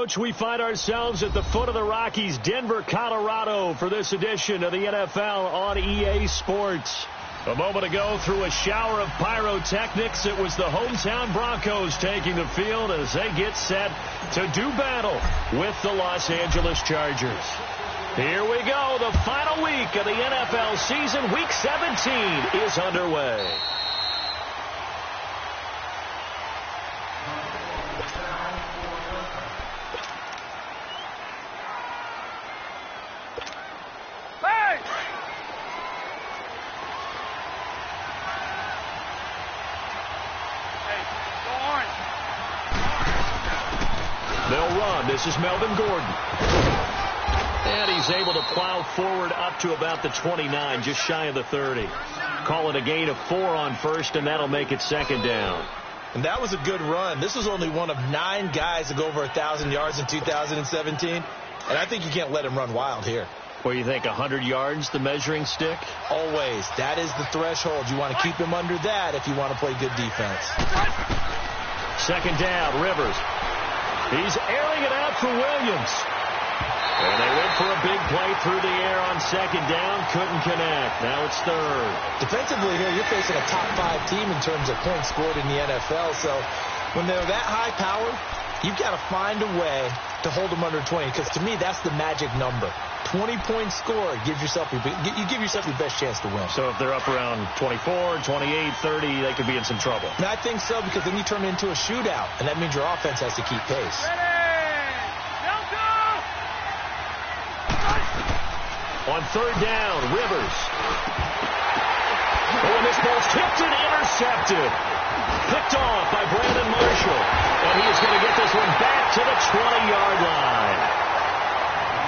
Coach, we find ourselves at the foot of the Rockies, Denver, Colorado, for this edition of the NFL on EA Sports. A moment ago, through a shower of pyrotechnics, it was the hometown Broncos taking the field as they get set to do battle with the Los Angeles Chargers. Here we go. The final week of the NFL season, Week 17, is underway. This is Melvin Gordon. And he's able to plow forward up to about the 29, just shy of the 30. Call it a gain of 4 on first, and that'll make it second down. And that was a good run. This was only one of 9 guys to go over 1,000 yards in 2017. And I think you can't let him run wild here. What do you think, 100 yards, the measuring stick? Always. That is the threshold. You want to keep him under that if you want to play good defense. Second down, Rivers. He's airing it out for Williams. And they went for a big play through the air on second down. Couldn't connect. Now it's third. Defensively here, you're facing a top 5 team in terms of points scored in the NFL. So when they're that high powered, you've got to find a way to hold them under 20. Because to me, that's the magic number. 20 points scored, you give yourself your best chance to win. So if they're up around 24, 28, 30, they could be in some trouble. And I think so, because then you turn it into a shootout, and that means your offense has to keep pace. On third down, Rivers. Oh, and this ball's tipped and intercepted. Picked off by Brandon Marshall. And he is going to get this one back to the 20-yard line.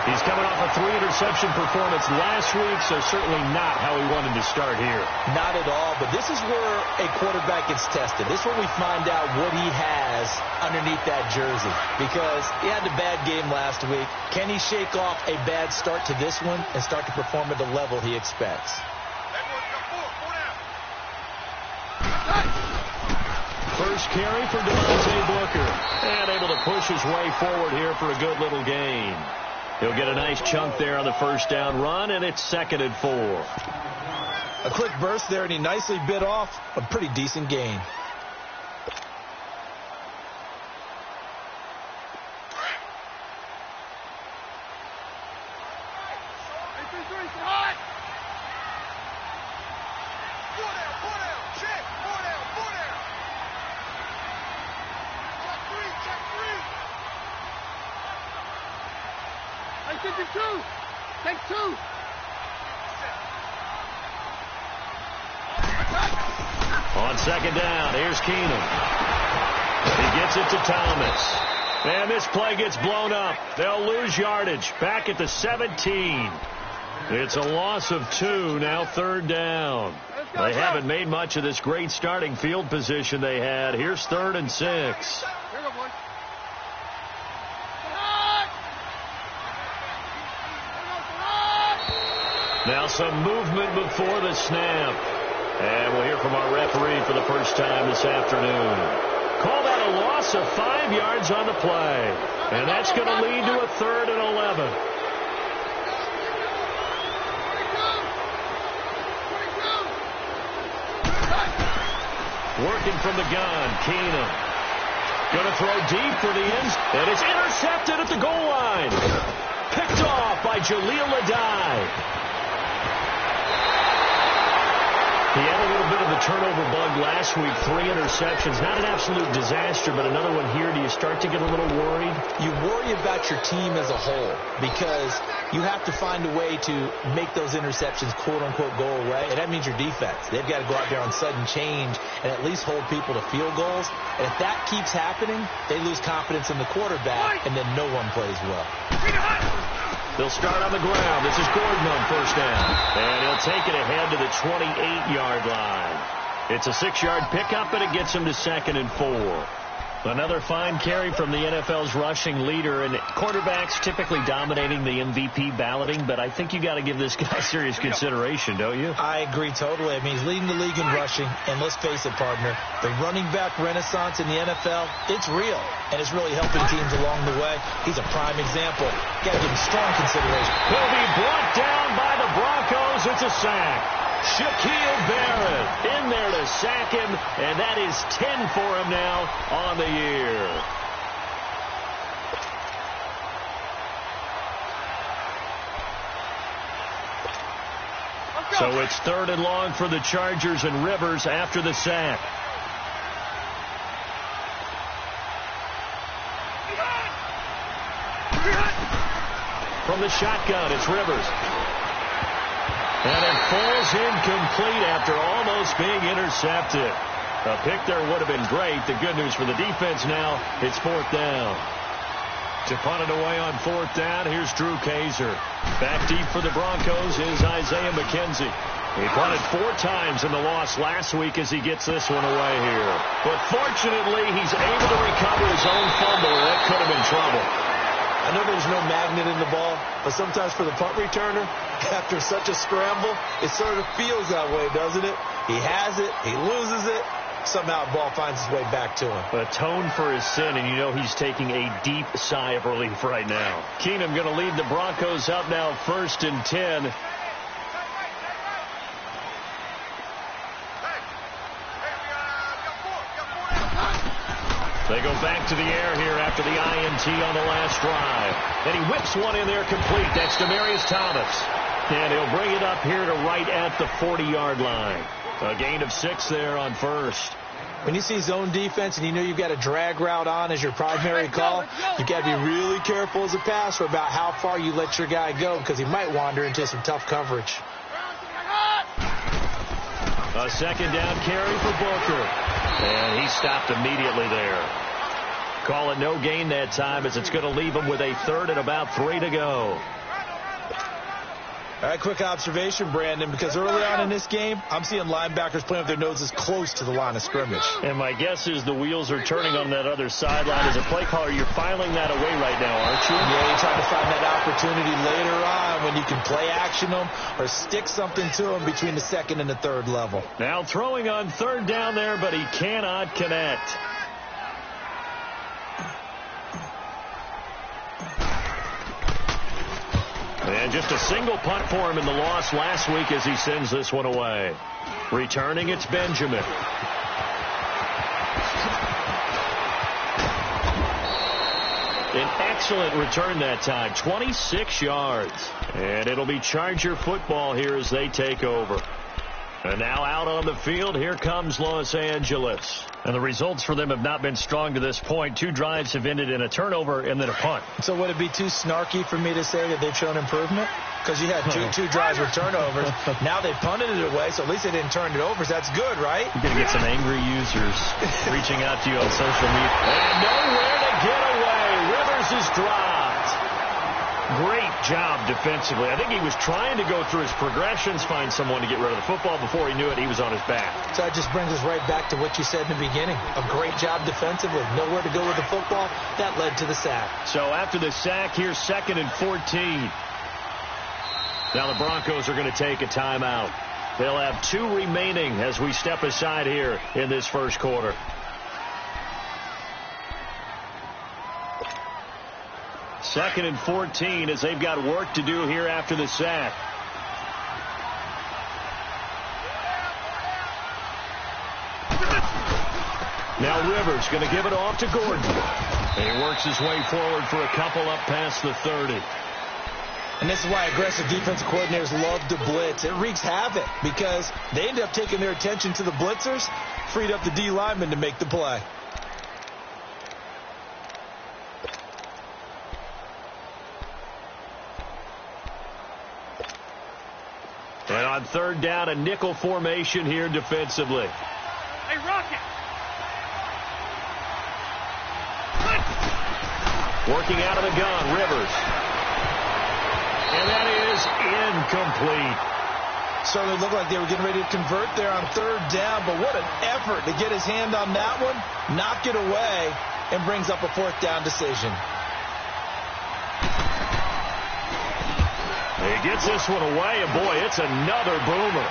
He's coming off a 3-interception performance last week, so certainly not how he wanted to start here. Not at all, but this is where a quarterback gets tested. This is where we find out what he has underneath that jersey, because he had a bad game last week. Can he shake off a bad start to this one and start to perform at the level he expects? First carry for Devontae Booker, and able to push his way forward here for a good little gain. He'll get a nice chunk there on the first down run, and it's 2nd and 4. A quick burst there, and he nicely bit off a pretty decent gain. Take 2. On second down, here's Keenum. He gets it to Thomas. And this play gets blown up. They'll lose yardage. Back at the 17. It's a loss of 2, now third down. They haven't made much of this great starting field position they had. Here's 3rd and 6. Now some movement before the snap. And we'll hear from our referee for the first time this afternoon. Call that a loss of 5 yards on the play. And that's going to lead to a 3rd and 11. Working from the gun, Keenum. Going to throw deep for the end. And it's intercepted at the goal line. Picked off by Jaleel Adai. He had a little bit of the turnover bug last week, 3 interceptions. Not an absolute disaster, but another one here. Do you start to get a little worried? You worry about your team as a whole, because you have to find a way to make those interceptions, quote-unquote, go away, and that means your defense. They've got to go out there on sudden change and at least hold people to field goals. And if that keeps happening, they lose confidence in the quarterback, and then no one plays well. They'll start on the ground. This is Gordon on first down. And he'll take it ahead to the 28-yard line. It's a 6-yard pickup, and it gets him to 2nd and 4. Another fine carry from the NFL's rushing leader, and quarterbacks typically dominating the MVP balloting, but I think you got to give this guy serious consideration, don't you? I agree totally. I mean, he's leading the league in rushing, and let's face it, partner, the running back renaissance in the NFL, it's real, and it's really helping teams along the way. He's a prime example. Got to give him strong consideration. He'll be brought down by the Broncos. It's a sack. Shaquille Barrett in there to sack him, and that is 10 for him now on the year. So it's 3rd and long for the Chargers, and Rivers after the sack. From the shotgun, it's Rivers. And it falls incomplete after almost being intercepted. A pick there would have been great. The good news for the defense now, it's 4th down. To punt it away on 4th down, here's Drew Kaiser. Back deep for the Broncos is Isaiah McKenzie. He punted 4 times in the loss last week as he gets this one away here. But fortunately, he's able to recover his own fumble, or that could have been trouble. I know there's no magnet in the ball, but sometimes for the punt returner, after such a scramble, it sort of feels that way, doesn't it? He has it, he loses it, somehow the ball finds its way back to him. Atone for his sin, and you know he's taking a deep sigh of relief right now. Keenum going to lead the Broncos up now 1st and 10. They go back to the air here after the INT on the last drive. And he whips one in there complete. That's Demaryius Thomas. And he'll bring it up here to right at the 40-yard line. A gain of 6 there on 1st. When you see zone defense and you know you've got a drag route on as your primary call, you've got to be really careful as a passer about how far you let your guy go, because he might wander into some tough coverage. A 2nd down carry for Booker. And he stopped immediately there. Call it no gain that time, as it's going to leave him with a 3rd and about 3 to go. All right, quick observation, Brandon, because early on in this game, I'm seeing linebackers playing with their noses close to the line of scrimmage. And my guess is the wheels are turning on that other sideline. As a play caller, you're filing that away right now, aren't you? Yeah, you're trying to find that opportunity later on when you can play action them or stick something to them between the 2nd and the 3rd level. Now throwing on 3rd down there, but he cannot connect. And just a single punt for him in the loss last week as he sends this one away. Returning, it's Benjamin. An excellent return that time, 26 yards. And it'll be Charger football here as they take over. And now out on the field, here comes Los Angeles. And the results for them have not been strong to this point. 2 drives have ended in a turnover and then a punt. So would it be too snarky for me to say that they've shown improvement? Because you had two drives with turnovers. Now they punted it away, so at least they didn't turn it over. So that's good, right? You're going to get some angry users reaching out to you on social media. And nowhere to get away. Rivers is dropped. Great job defensively. I think he was trying to go through his progressions, find someone to get rid of the football. Before he knew it, he was on his back. So that just brings us right back to what you said in the beginning. A great job defensively. Nowhere to go with the football. That led to the sack. So after the sack, here's 2nd and 14. Now the Broncos are going to take a timeout. They'll have 2 remaining as we step aside here in this first quarter. Second and 14 as they've got work to do here after the sack. Now Rivers going to give it off to Gordon. And he works his way forward for a couple up past the 30. And this is why aggressive defensive coordinators love to blitz. It wreaks havoc because they end up taking their attention to the blitzers, freed up the D lineman to make the play. And on 3rd down, a nickel formation here defensively. Hey, Rocket! Working out of the gun, Rivers. And that is incomplete. Certainly looked like they were getting ready to convert there on 3rd down, but what an effort to get his hand on that one, knock it away, and brings up a 4th down decision. He gets this one away, and boy, it's another boomer.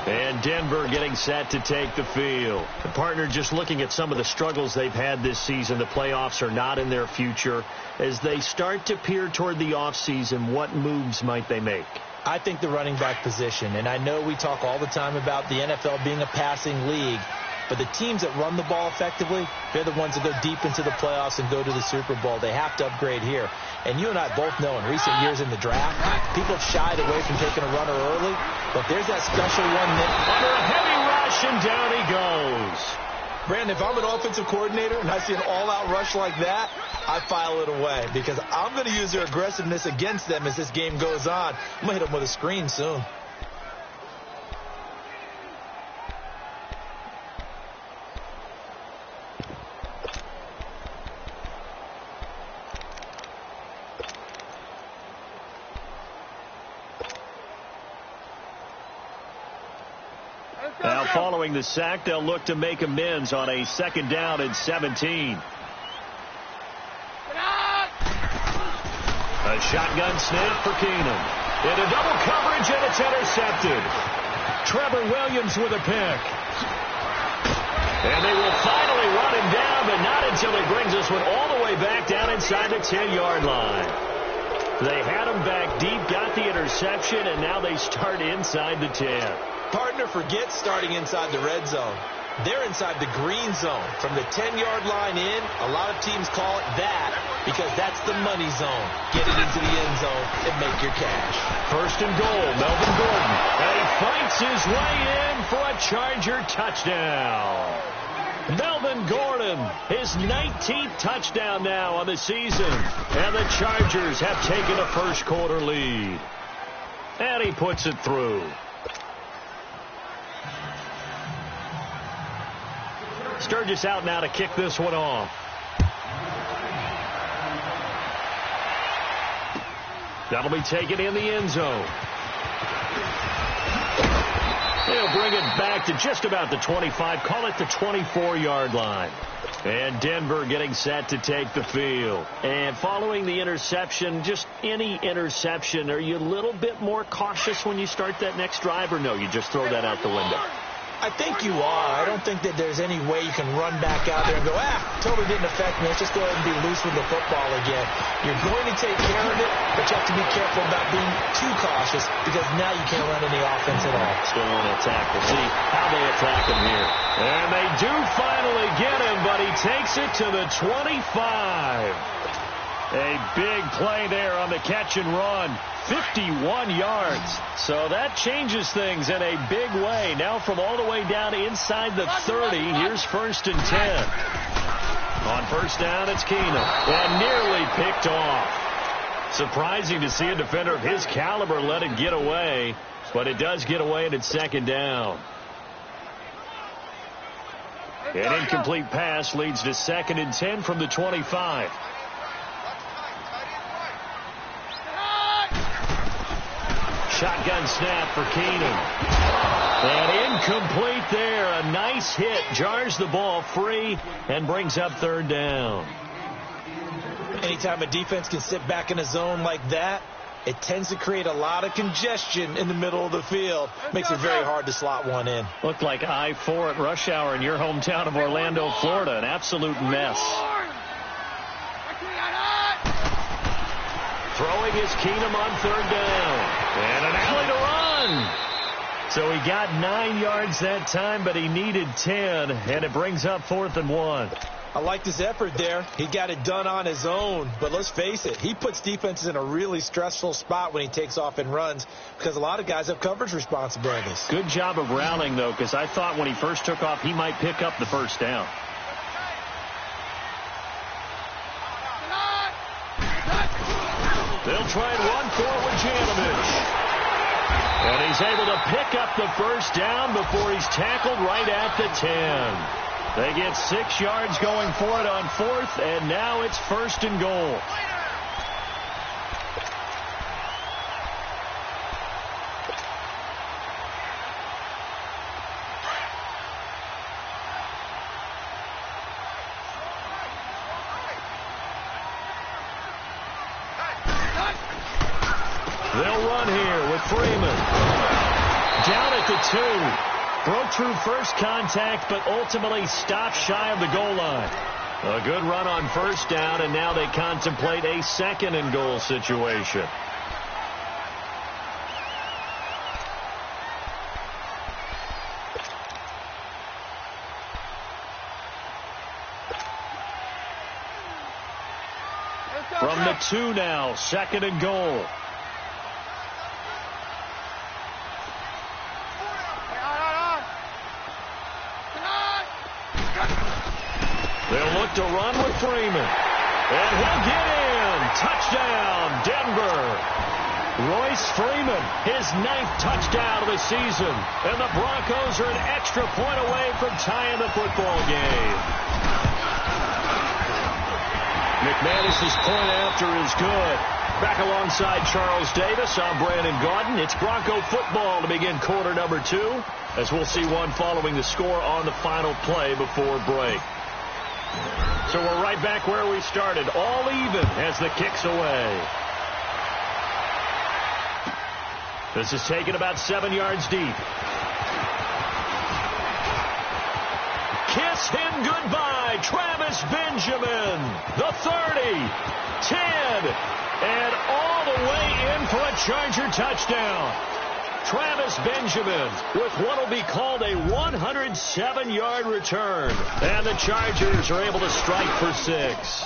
And Denver getting set to take the field. The partner, just looking at some of the struggles they've had this season, the playoffs are not in their future. As they start to peer toward the offseason, what moves might they make? I think the running back position, and I know we talk all the time about the NFL being a passing league, but the teams that run the ball effectively, they're the ones that go deep into the playoffs and go to the Super Bowl. They have to upgrade here. And you and I both know in recent years in the draft, people have shied away from taking a runner early, but there's that special one that... Under a heavy rush, and down he goes. Brandon, if I'm an offensive coordinator and I see an all-out rush like that, I file it away because I'm going to use their aggressiveness against them as this game goes on. I'm going to hit them with a screen soon. Now, following the sack, they'll look to make amends on a 2nd down and 17. A shotgun snap for Keenum. Into double coverage, and it's intercepted. Trevor Williams with a pick. And they will finally run him down, but not until he brings this one all the way back down inside the 10-yard line. They had him back deep, got the interception, and now they start inside the 10. Partner, forget starting inside the red zone. They're inside the green zone. From the 10-yard line in, a lot of teams call it that because that's the money zone. Get it into the end zone and make your cash. 1st and goal, Melvin Gordon. And he fights his way in for a Charger touchdown. Melvin Gordon, his 19th touchdown now on the season. And the Chargers have taken a 1st quarter lead. And he puts it through. Sturgis out now to kick this one off. That'll be taken in the end zone. They'll bring it back to just about the 25, call it the 24-yard line. And Denver getting set to take the field. And following the interception, just any interception, are you a little bit more cautious when you start that next drive, or no, you just throw that out the window? I think you are. I don't think that there's any way you can run back out there and go, totally didn't affect me. Let's just go ahead and be loose with the football again. You're going to take care of it, but you have to be careful about being too cautious because now you can't run any offense at all. Still on attack. We'll see how they attack him here. And they do finally get him, but he takes it to the 25. A big play there on the catch and run. 51 yards. So that changes things in a big way. Now from all the way down inside the 30, here's 1st and 10. On 1st down, it's Keenum. And nearly picked off. Surprising to see a defender of his caliber let it get away. But it does get away, and it's 2nd down. An incomplete pass leads to 2nd and 10 from the 25. Shotgun snap for Keenum. And incomplete there. A nice hit. Jars the ball free and brings up 3rd down. Anytime a defense can sit back in a zone like that, it tends to create a lot of congestion in the middle of the field. Makes it very hard to slot one in. Looked like I-4 at rush hour in your hometown of Orlando, Florida. An absolute mess. Throwing is Keenum on 3rd down. And an alley to run. So he got 9 yards that time, but he needed 10. And it brings up 4th and 1. I like his effort there. He got it done on his own. But let's face it, he puts defenses in a really stressful spot when he takes off and runs because a lot of guys have coverage responsibilities. Good job of routing, though, because I thought when he first took off, he might pick up the 1st down. They'll try and run forward Janovich. And he's able to pick up the 1st down before he's tackled right at the 10. They get 6 yards going for it on 4th, and now it's 1st and goal. Freeman. Down at the 2. Broke through first contact, but ultimately stopped shy of the goal line. A good run on first down, and now they contemplate a second and goal situation. From the 2 now, second and goal. They'll look to run with Freeman. And he'll get in. Touchdown, Denver. Royce Freeman, his 9th touchdown of the season. And the Broncos are an extra point away from tying the football game. McManus's point after is good. Back alongside Charles Davis, I'm Brandon Gaudin. It's Bronco football to begin quarter number 2, as we'll see one following the score on the final play before break. So we're right back where we started, all even as the kick's away. This is taken about 7 yards deep. Kiss him goodbye, Travis Benjamin. The 30, 10, and all the way in for a Charger touchdown. Travis Benjamin with what will be called a 107-yard return. And the Chargers are able to strike for 6.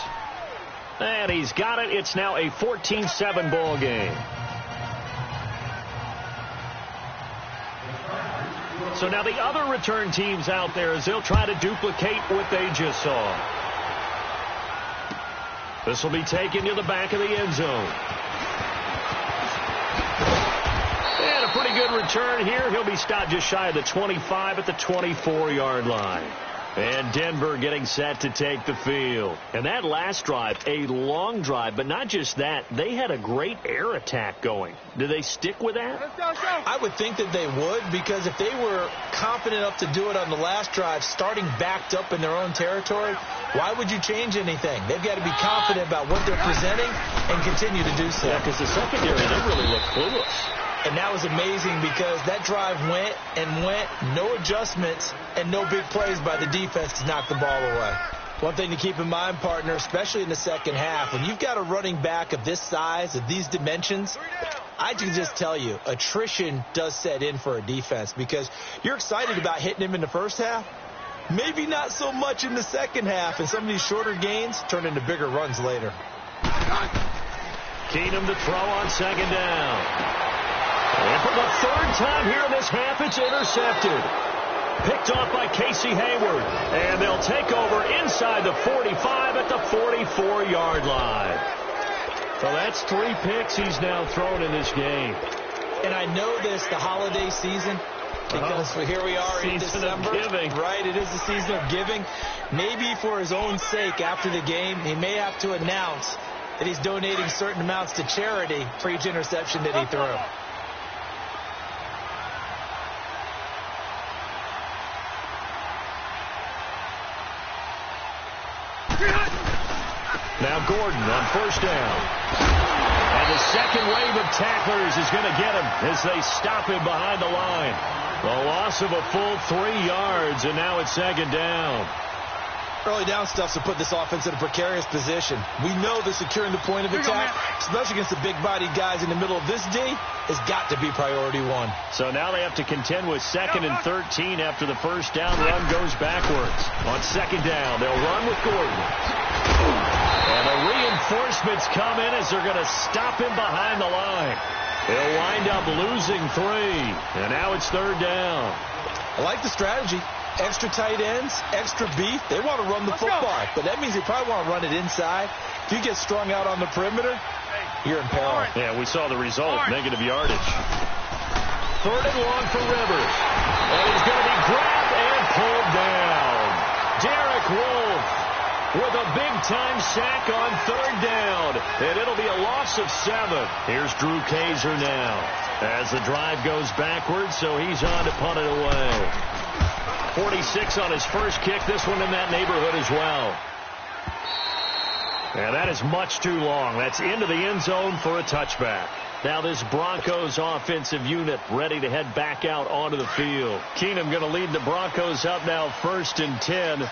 And he's got it. It's now a 14-7 ball game. So now the other return teams out there, as they'll try to duplicate what they just saw. This will be taken to the back of the end zone. And a pretty good return here. He'll be stopped just shy of the 25 at the 24-yard line. And Denver getting set to take the field. And that last drive, a long drive, but not just that. They had a great air attack going. Do they stick with that? I would think that they would, because if they were confident enough to do it on the last drive, starting backed up in their own territory, why would you change anything? They've got to be confident about what they're presenting and continue to do so. Yeah, because the secondary, they really look clueless. And that was amazing because that drive went and went, no adjustments, and no big plays by the defense to knock the ball away. One thing to keep in mind, partner, especially in the second half, when you've got a running back of this size, of these dimensions, I can just tell you, attrition does set in for a defense because you're excited about hitting him in the first half. Maybe not so much in the second half, and some of these shorter gains turn into bigger runs later. Keenum to throw on second down. And for the third time here in this half, it's intercepted. Picked off by Casey Hayward. And they'll take over inside the 45 at the 44-yard line. So that's 3 picks he's now thrown in this game. And I know this, the holiday season, because here we are in December. Right, it is the season of giving. Maybe for his own sake, after the game, he may have to announce that he's donating certain amounts to charity for each interception that he threw. Now Gordon on first down. And the second wave of tacklers is going to get him as they stop him behind the line. A loss of a full 3 yards, and now it's second down. Early down stuff to put this offense in a precarious position. We know that securing the point of attack, especially against the big-bodied guys in the middle of this D, has got to be priority 1. So now they have to contend with 2nd and 13 after the first down run goes backwards. On second down, they'll run with Gordon. And the reinforcements come in as they're going to stop him behind the line. They'll wind up losing 3. And now it's third down. I like the strategy. Extra tight ends, extra beef. They want to run the football, but that means they probably want to run it inside. If you get strung out on the perimeter, you're in peril. Yeah, we saw the result, negative yardage. Third and long for Rivers. And he's going to be grabbed and pulled down. Derek Wolfe with a big-time sack on third down. And it'll be a loss of 7. Here's Drew Kaiser now as the drive goes backwards, so he's on to punt it away. 46 on his first kick. This one in that neighborhood as well. And that is much too long. That's into the end zone for a touchback. Now this Broncos offensive unit ready to head back out onto the field. Keenum going to lead the Broncos up now 1st and 10.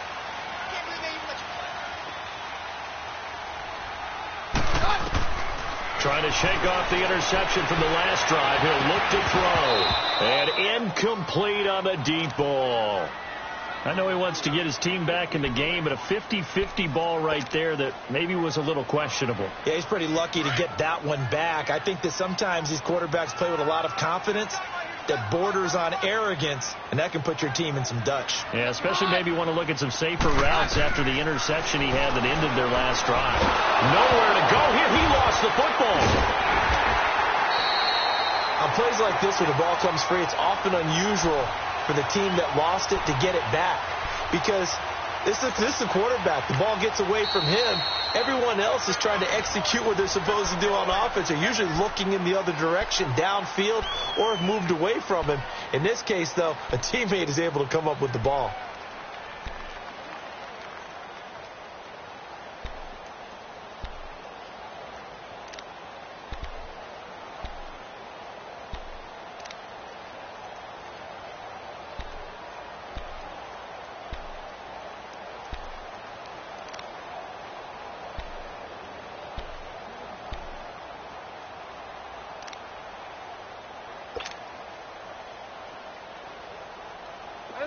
Trying to shake off the interception from the last drive. He'll look to throw. And incomplete on the deep ball. I know he wants to get his team back in the game, but a 50-50 ball right there that maybe was a little questionable. Yeah, he's pretty lucky to get that one back. I think that sometimes these quarterbacks play with a lot of confidence that borders on arrogance, and that can put your team in some Dutch. Yeah, especially maybe want to look at some safer routes after the interception he had that ended their last drive. Nowhere to go here. He lost the football. On plays like this where the ball comes free, it's often unusual for the team that lost it to get it back, because this is the quarterback. The ball gets away from him. Everyone else is trying to execute what they're supposed to do on offense. They're usually looking in the other direction, downfield, or have moved away from him. In this case, though, a teammate is able to come up with the ball.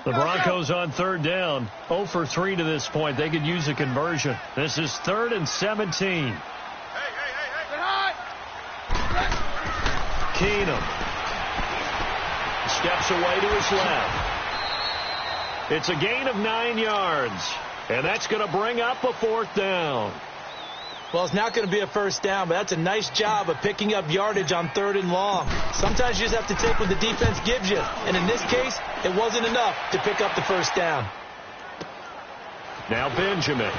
The Broncos on 3rd down. 0 for 3 to this point. They could use a conversion. This is 3rd and 17. Keenum steps away to his left. It's a gain of 9 yards. And that's going to bring up a 4th down. Well, it's not going to be a 1st down, but that's a nice job of picking up yardage on 3rd and long. Sometimes you just have to take what the defense gives you. And in this case, it wasn't enough to pick up the 1st down. Now Benjamin.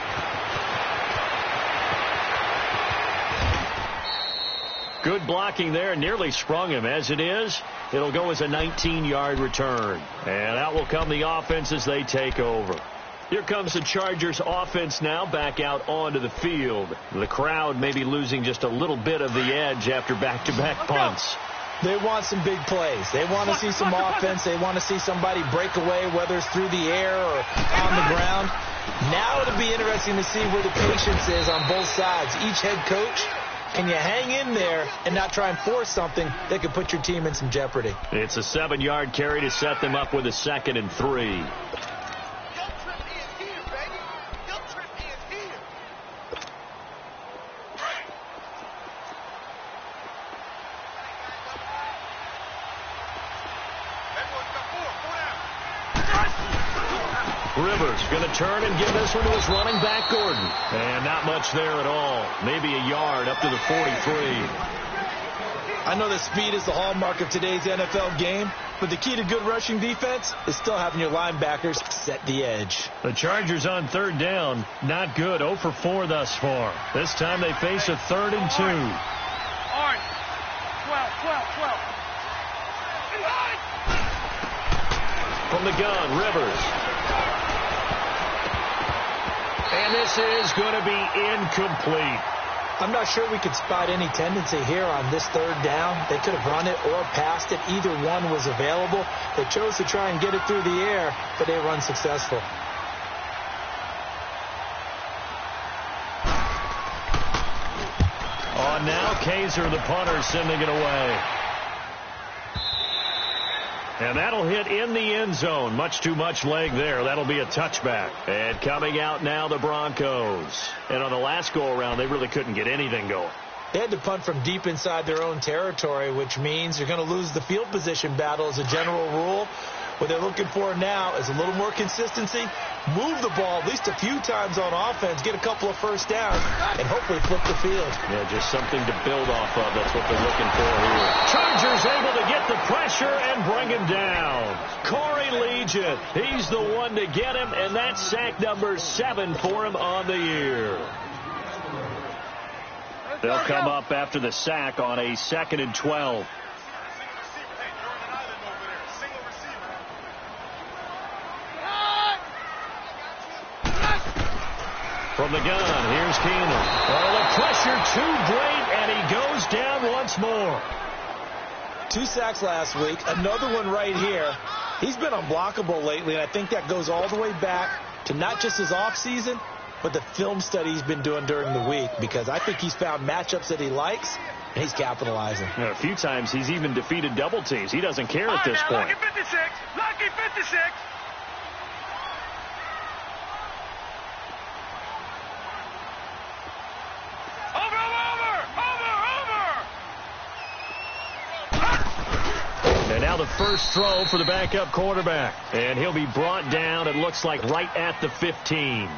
Good blocking there. Nearly sprung him. As it is, it'll go as a 19-yard return. And out will come the offense as they take over. Here comes the Chargers offense now back out onto the field. The crowd may be losing just a little bit of the edge after back-to-back punts. They want some big plays. They want to see some offense. They want to see somebody break away, whether it's through the air or on the ground. Now it'll be interesting to see where the patience is on both sides. Each head coach, can you hang in there and not try and force something that could put your team in some jeopardy? It's a 7-yard carry to set them up with a 2nd and 3. Rivers going to turn and give this one to his running back, Gordon. And not much there at all. Maybe a yard up to the 43. I know that speed is the hallmark of today's NFL game, but the key to good rushing defense is still having your linebackers set the edge. The Chargers on 3rd down, not good. 0 for 4 thus far. This time they face a 3rd and 2. All right. 12. From the gun, Rivers. And this is going to be incomplete. I'm not sure we could spot any tendency here on this 3rd down. They could have run it or passed it. Either one was available. They chose to try and get it through the air, but they were unsuccessful. On now, Kaiser, the punter, sending it away. And that'll hit in the end zone. Much too much leg there. That'll be a touchback. And coming out now, the Broncos. And on the last go-around, they really couldn't get anything going. They had to punt from deep inside their own territory, which means you're going to lose the field position battle as a general rule. What they're looking for now is a little more consistency, move the ball at least a few times on offense, get a couple of 1st downs, and hopefully flip the field. Yeah, just something to build off of. That's what they're looking for here. Chargers able to get the pressure and bring him down. Corey Legion, he's the one to get him, and that's sack number 7 for him on the year. They'll come up after the sack on a 2nd and 12. From the gun, here's Keenum. Oh, a pressure too great, and he goes down once more. 2 sacks last week, another one right here. He's been unblockable lately, and I think that goes all the way back to not just his offseason, but the film study he's been doing during the week, because I think he's found matchups that he likes, and he's capitalizing. A few times he's even defeated double teams. He doesn't care at this point. Lucky 56. Lucky 56. And now the first throw for the backup quarterback. And he'll be brought down, it looks like, right at the 15.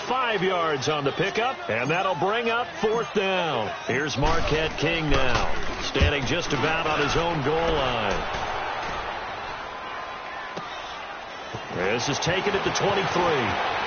5 yards on the pickup, and that'll bring up 4th down. Here's Marquette King now, standing just about on his own goal line. This is taken at the 23.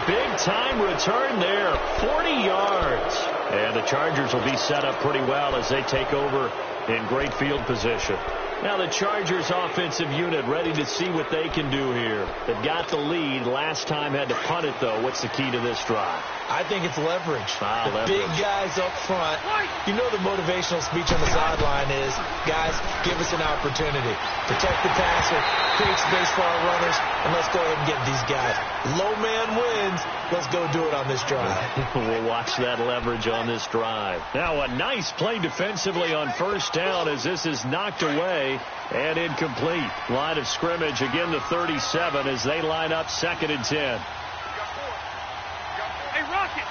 Big-time return there, 40 yards. And the Chargers will be set up pretty well as they take over in great field position. Now the Chargers offensive unit ready to see what they can do here. They've got the lead. Last time had to punt it, though. What's the key to this drive? I think it's leverage. Leverage. Big guys up front. You know the motivational speech on the sideline is, guys, give us an opportunity. Protect the passer, create space for our runners, and let's go ahead and get these guys. Low man wins. Let's go do it on this drive. We'll watch that leverage on this drive. Now a nice play defensively on first down as this is knocked away and incomplete. Line of scrimmage again to 37 as they line up 2nd and 10. Hey, Rocket.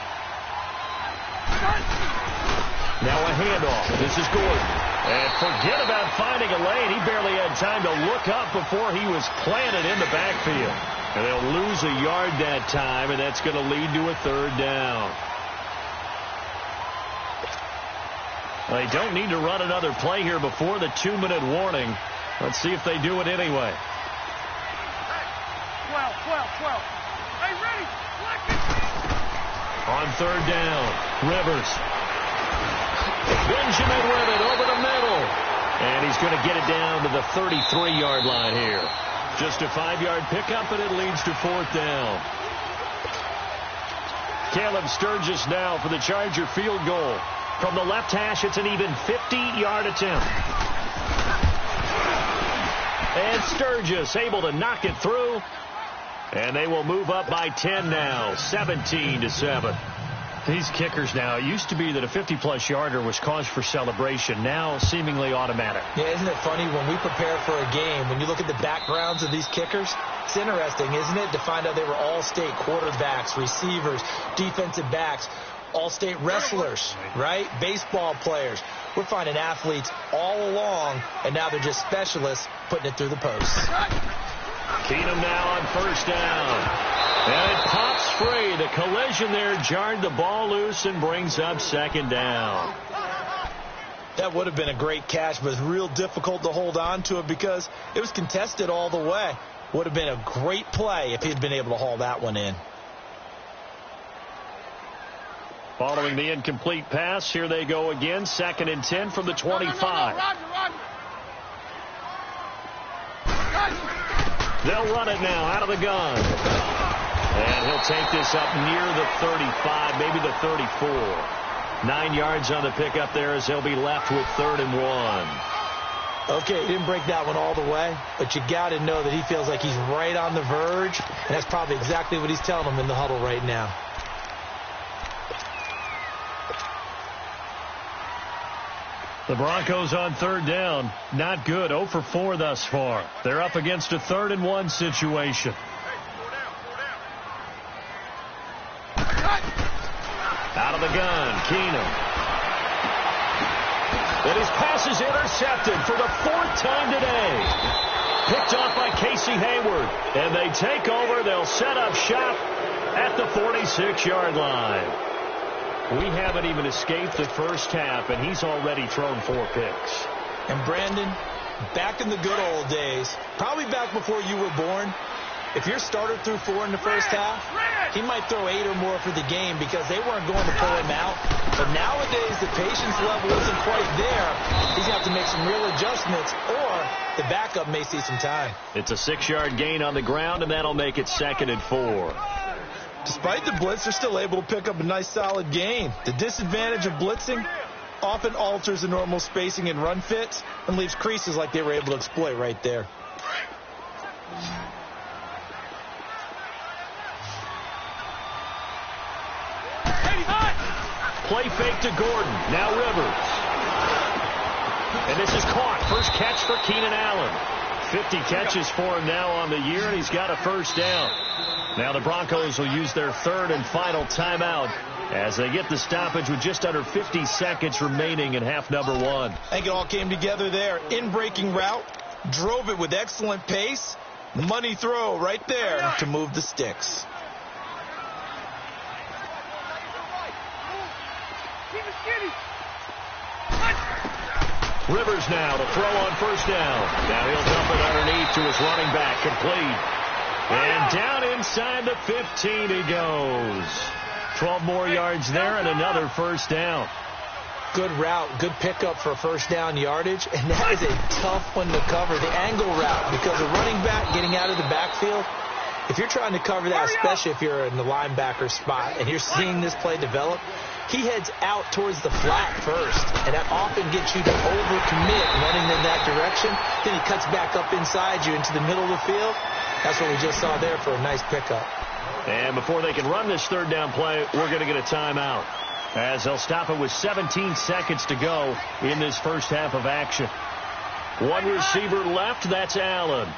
Now a handoff. This is Gordon. And forget about finding a lane. He barely had time to look up before he was planted in the backfield. And they'll lose a yard that time, and that's going to lead to a 3rd down. They don't need to run another play here before the 2-minute warning. Let's see if they do it anyway. 12. Hey, ready. On 3rd down, Rivers. Benjamin with it over the middle. And he's going to get it down to the 33-yard line here. Just a 5-yard pickup, and it leads to 4th down. Caleb Sturgis now for the Charger field goal. From the left hash, it's an even 50-yard attempt. And Sturgis able to knock it through. And they will move up by 10 now, 17-7. These kickers now, it used to be that a 50-plus yarder was cause for celebration. Now seemingly automatic. Yeah, isn't it funny when we prepare for a game, when you look at the backgrounds of these kickers, it's interesting, isn't it, to find out they were all-state quarterbacks, receivers, defensive backs, all-state wrestlers, right? Baseball players. We're finding athletes all along, and now they're just specialists putting it through the posts. Keenum now on first down. And it pops free. The collision there jarred the ball loose and brings up 2nd down. That would have been a great catch, but it's real difficult to hold on to it because it was contested all the way. Would have been a great play if he had been able to haul that one in. Following the incomplete pass, here they go again. 2nd and 10 from the 25. They'll run it now out of the gun. And he'll take this up near the 35, maybe the 34. 9 yards on the pickup there as they'll be left with 3rd and 1. Okay, he didn't break that one all the way, but you got to know that he feels like he's right on the verge, and that's probably exactly what he's telling them in the huddle right now. The Broncos on 3rd down. Not good. 0 for 4 thus far. They're up against a 3rd and 1 situation. Out of the gun, Keenum. And his pass is intercepted for the 4th time today. Picked off by Casey Hayward. And they take over. They'll set up shop at the 46-yard line. We haven't even escaped the first half, and he's already thrown 4 picks. And Brandon, back in the good old days, probably back before you were born, If your starter threw 4 in the first half, he might throw 8 or more for the game because they weren't going to pull him out. But nowadays, the patience level isn't quite there. He's going to have to make some real adjustments, or the backup may see some time. It's a 6-yard gain on the ground, and that'll make it 2nd and 4. Despite the blitz, they're still able to pick up a nice, solid gain. The disadvantage of blitzing often alters the normal spacing and run fits and leaves creases like they were able to exploit right there. Play fake to Gordon. Now Rivers. And this is caught. First catch for Keenan Allen. 50 catches for him now on the year, and he's got a first down. Now the Broncos will use their 3rd and final timeout as they get the stoppage with just under 50 seconds remaining in half number 1. I think it all came together there. In-breaking route, drove it with excellent pace. Money throw right there to move the sticks. Rivers now to throw on first down. Now he'll dump it underneath to his running back, complete. And down inside the 15 he goes. 12 more yards there and another first down. Good route, good pickup for first down yardage, and that is a tough one to cover. The angle route, because a running back getting out of the backfield, if you're trying to cover that, especially if you're in the linebacker spot and you're seeing this play develop, he heads out towards the flat first, and that often gets you to overcommit running in that direction. Then he cuts back up inside you into the middle of the field. That's what we just saw there for a nice pickup. And before they can run this 3rd down play, we're going to get a timeout, as they'll stop it with 17 seconds to go in this first half of action. One receiver left, that's Allen.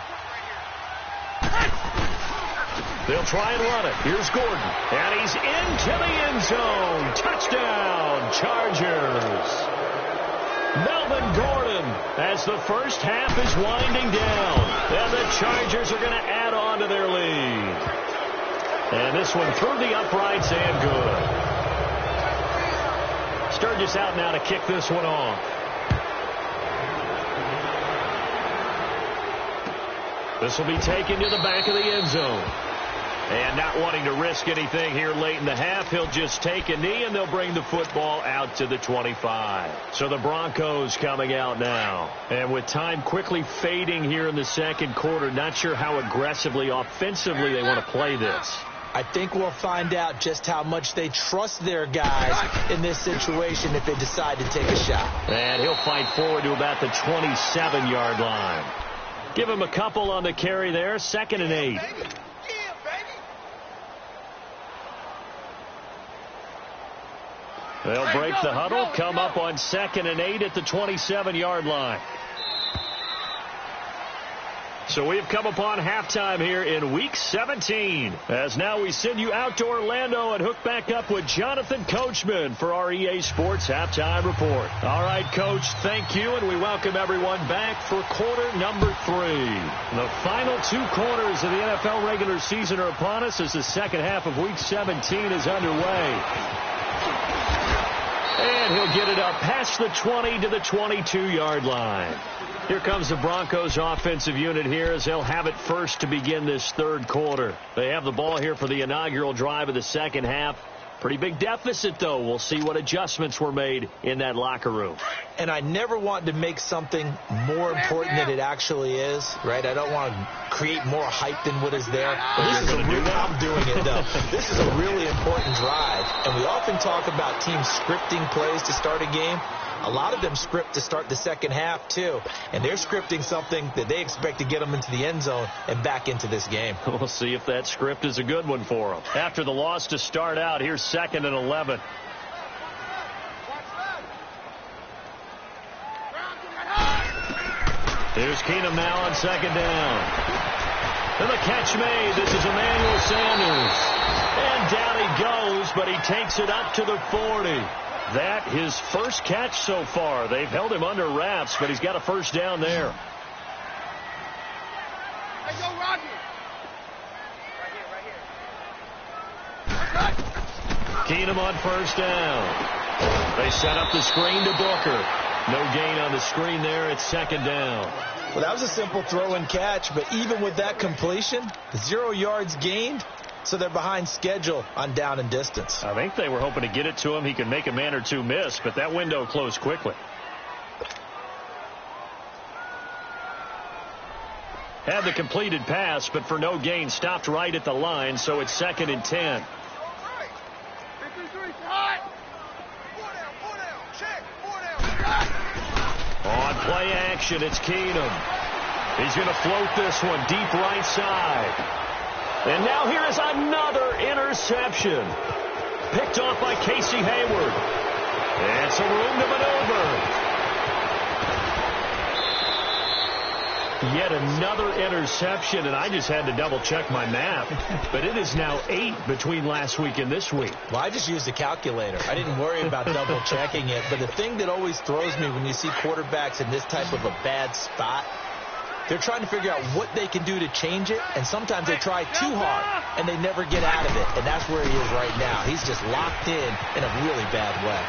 They'll try and run it. Here's Gordon, and he's into the end zone. Touchdown, Chargers. Melvin Gordon, as the first half is winding down, and the Chargers are going to add on to their lead. And this one through the uprights and good. Sturgis out now to kick this one off. This will be taken to the back of the end zone. And not wanting to risk anything here late in the half, he'll just take a knee, and they'll bring the football out to the 25. So the Broncos coming out now. And with time quickly fading here in the second quarter, not sure how aggressively, offensively they want to play this. I think we'll find out just how much they trust their guys in this situation if they decide to take a shot. And he'll fight forward to about the 27-yard line. Give him a couple on the carry there, 2nd and 8. They'll break the huddle, come up on 2nd and 8 at the 27-yard line. So we've come upon halftime here in Week 17. As now we send you out to Orlando and hook back up with Jonathan Coachman for our EA Sports Halftime Report. All right, Coach, thank you, and we welcome everyone back for quarter number 3. The final 2 quarters of the NFL regular season are upon us as the second half of Week 17 is underway. And he'll get it up past the 20 to the 22-yard line. Here comes the Broncos offensive unit here as they'll have it first to begin this 3rd quarter. They have the ball here for the inaugural drive of the second half. Pretty big deficit, though. We'll see what adjustments were made in that locker room. And I never want to make something more important than it actually is, right? I don't want to create more hype than what is there. But this is I'm doing it, though. This is a really important drive. And we often talk about teams scripting plays to start a game. A lot of them script to start the second half, too. And they're scripting something that they expect to get them into the end zone and back into this game. We'll see if that script is a good one for them. After the loss to start out, here's 2nd and 11. Here's Keenum now on 2nd down. And the catch made. This is Emmanuel Sanders. And down he goes, but he takes it up to the 40. That his first catch so far. They've held him under wraps, but he's got a first down there. Hey, go, Rocky. Right here. Keenum on first down. They set up the screen to Booker. No gain on the screen there. It's 2nd down. Well, that was a simple throw and catch, but even with that completion, 0 yards gained, so they're behind schedule on down and distance. I think they were hoping to get it to him. He could make a man or two miss, but that window closed quickly. Had the completed pass, but for no gain, stopped right at the line, so it's 2nd and 10. On play action, it's Keenum. He's going to float this one deep right side. And now here is another interception. Picked off by Casey Hayward. And some room to maneuver. Yet another interception, and I just had to double-check my math. But it is now 8 between last week and this week. Well, I just used a calculator. I didn't worry about double-checking it. But the thing that always throws me when you see quarterbacks in this type of a bad spot, they're trying to figure out what they can do to change it, and sometimes they try too hard, and they never get out of it. And that's where he is right now. He's just locked in a really bad way.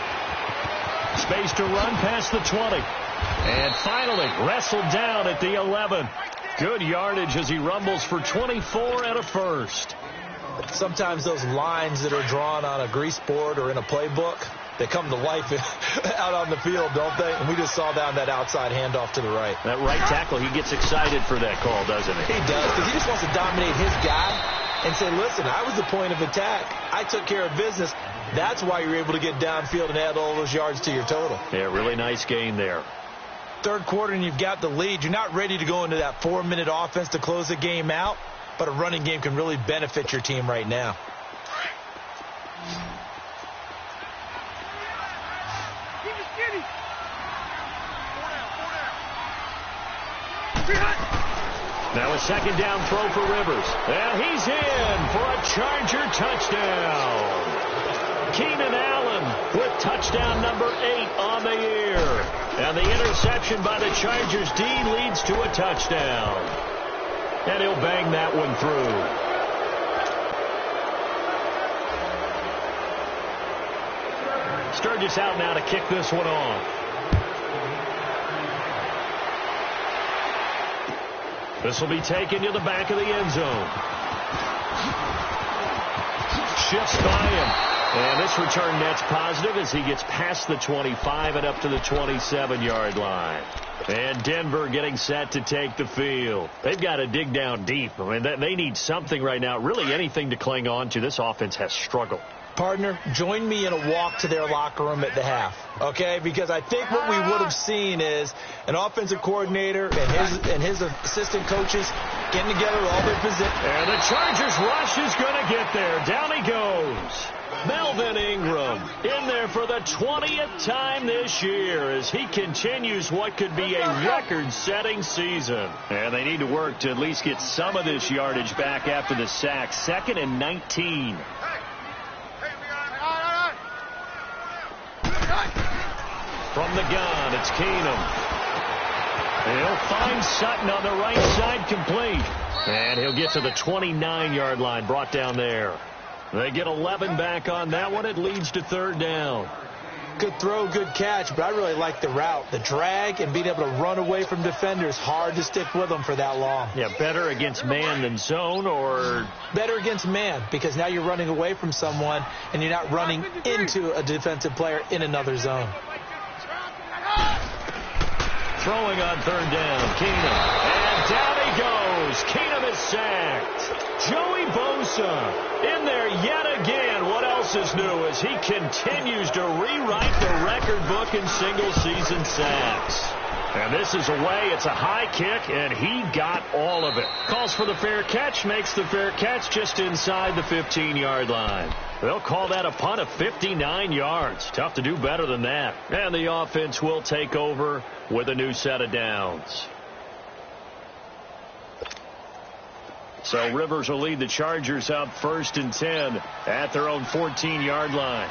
Space to run past the 20. And finally wrestled down at the 11. Good yardage as he rumbles for 24 and a first. Sometimes those lines that are drawn on a grease board or in a playbook, they come to life out on the field, don't they? And we just saw down that outside handoff to the right. That right tackle, he gets excited for that call, doesn't he? He does, because he just wants to dominate his guy and say, listen, I was the point of attack. I took care of business. That's why you're able to get downfield and add all those yards to your total. Yeah, really nice gain there. Third quarter and you've got the lead. You're not ready to go into that 4-minute offense to close the game out, but a running game can really benefit your team right now. Now a second down throw for Rivers. And he's in for a Charger touchdown. Keenan Allen with touchdown number 8 on the year. And the interception by the Chargers D leads to a touchdown. And he'll bang that one through. Sturgis out now to kick this one off. This will be taken to the back of the end zone. Shifts by him. And this return net's positive as he gets past the 25 and up to the 27-yard line. And Denver getting set to take the field. They've got to dig down deep. I mean, they need something right now, really anything to cling on to. This offense has struggled. Partner, join me in a walk to their locker room at the half, okay? Because I think what we would have seen is an offensive coordinator and his assistant coaches getting together with all their positions. And the Chargers rush is going to get there. Down he goes. Melvin Ingram in there for the 20th time this year as he continues what could be a record-setting season. And they need to work to at least get some of this yardage back after the sack. 2nd and 19. From the gun, it's Keenum. He'll find Sutton on the right side, complete. And he'll get to the 29-yard line, brought down there. They get 11 back on that one. It leads to 3rd down. Good throw, good catch, but I really like the route. The drag and being able to run away from defenders, hard to stick with them for that long. Yeah, better against man than zone, or? Better against man, because now you're running away from someone and you're not running into a defensive player in another zone. Throwing on 3rd down, Keenum. And down he goes. Keenum is sacked. Joey Bosa in there yet again. What else is new as he continues to rewrite the record book in single-season sacks. And this is away. It's a high kick, and he got all of it. Calls for the fair catch, makes the fair catch just inside the 15-yard line. They'll call that a punt of 59 yards. Tough to do better than that. And the offense will take over with a new set of downs. So Rivers will lead the Chargers up 1st and 10 at their own 14-yard line.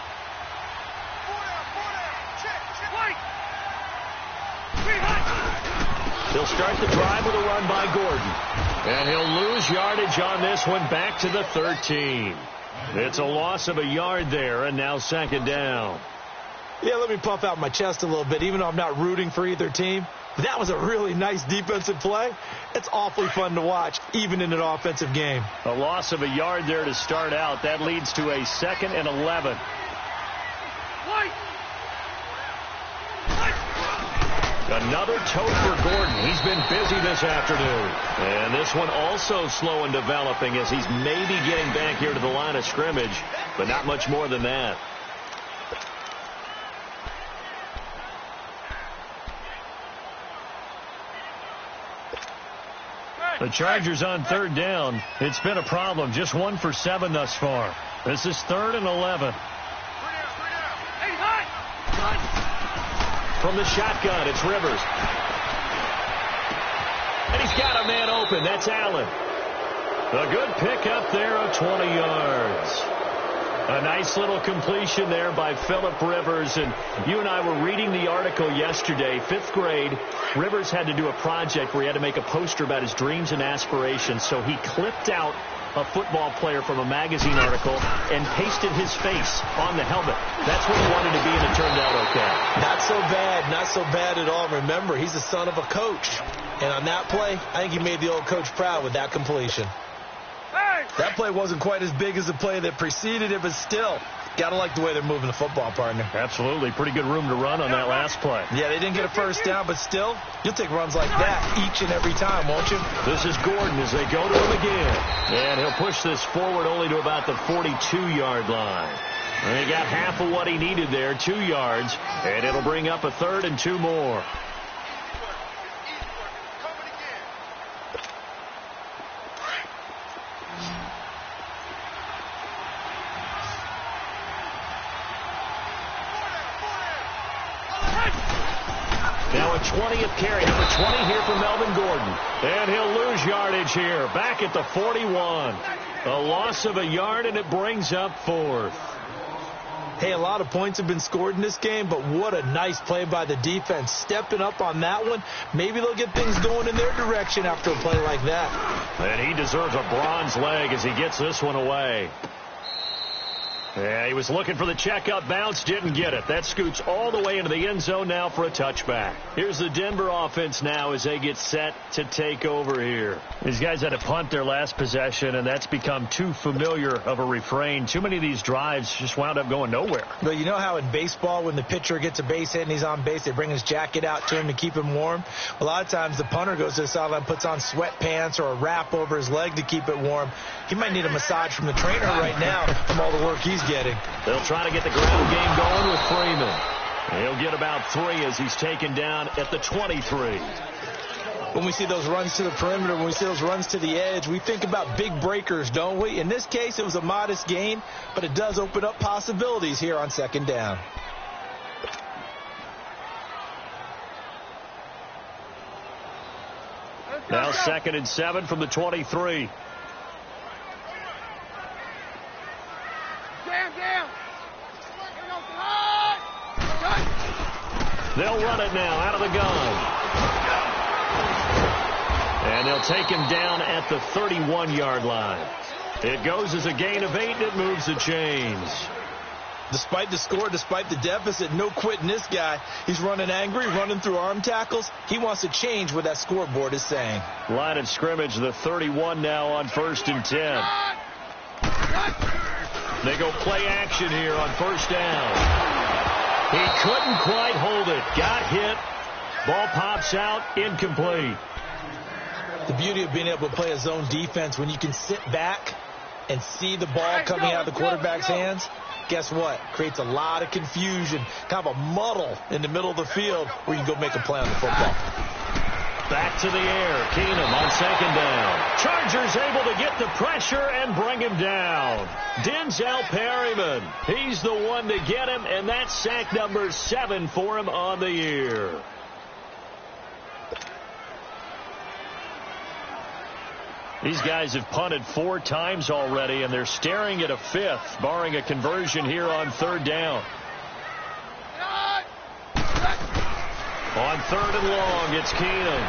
He'll start the drive with a run by Gordon. And he'll lose yardage on this one back to the 13. It's a loss of a yard there, and now 2nd down. Yeah, let me puff out my chest a little bit. Even though I'm not rooting for either team, That was a really nice defensive play. It's awfully fun to watch, even in an offensive game. A loss of a yard there to start out. That leads to a 2nd and 11. Another toe for Gordon. He's been busy this afternoon. And this one also slow in developing as he's maybe getting back here to the line of scrimmage, but not much more than that. The Chargers on 3rd down. It's been a problem. Just 1 for 7 thus far. This is 3rd and 11. From the shotgun, it's Rivers. And he's got a man open. That's Allen. A good pickup there of 20 yards. A nice little completion there by Phillip Rivers. And you and I were reading the article yesterday, 5th grade. Rivers had to do a project where he had to make a poster about his dreams and aspirations. So he clipped out a football player from a magazine article and pasted his face on the helmet. That's what he wanted to be, and it turned out okay. Not so bad. Not so bad at all. Remember, he's the son of a coach. And on that play, I think he made the old coach proud with that completion. That play wasn't quite as big as the play that preceded it, but still, got to like the way they're moving the football, partner. Absolutely. Pretty good room to run on that last play. Yeah, they didn't get a first down, but still, you'll take runs like that each and every time, won't you? This is Gordon as they go to him again. And he'll push this forward only to about the 42-yard line. And he got half of what he needed there, 2 yards, and it'll bring up a 3rd and 2 more. Now a 20th carry, number 20 here for Melvin Gordon. And he'll lose yardage here, back at the 41. A loss of a yard, and it brings up 4th. Hey, a lot of points have been scored in this game, but what a nice play by the defense. Stepping up on that one, maybe they'll get things going in their direction after a play like that. And he deserves a bronze leg as he gets this one away. Yeah, he was looking for the checkup bounce, didn't get it. That scoots all the way into the end zone now for a touchback. Here's the Denver offense now as they get set to take over here. These guys had to punt their last possession, and that's become too familiar of a refrain. Too many of these drives just wound up going nowhere. But you know how in baseball, when the pitcher gets a base hit and he's on base, they bring his jacket out to him to keep him warm? A lot of times the punter goes to the sideline, puts on sweatpants or a wrap over his leg to keep it warm. He might need a massage from the trainer right now from all the work he's getting. They'll try to get the ground game going with Freeman. He'll get about 3 as he's taken down at the 23. When we see those runs to the perimeter, when we see those runs to the edge, we think about big breakers, don't we? In this case, it was a modest gain, but it does open up possibilities here on 2nd down. Now 2nd and 7 from the 23. They'll run it now out of the gun. And they'll take him down at the 31-yard line. It goes as a gain of 8, and it moves the chains. Despite the score, despite the deficit, no quitting this guy. He's running angry, running through arm tackles. He wants to change what that scoreboard is saying. Line of scrimmage, the 31 now on 1st and 10. They go play action here on 1st down. He couldn't quite hold it. Got hit. Ball pops out. Incomplete. The beauty of being able to play a zone defense when you can sit back and see the ball coming out of the quarterback's hands, guess what? Creates a lot of confusion, kind of a muddle in the middle of the field where you can go make a play on the football. Back to the air. Keenum on 2nd down. Chargers able to get the pressure and bring him down. Denzel Perryman. He's the one to get him, and that's sack number 7 for him on the year. These guys have punted 4 times already, and they're staring at a 5th, barring a conversion here on 3rd down. On 3rd and long, it's Keenum.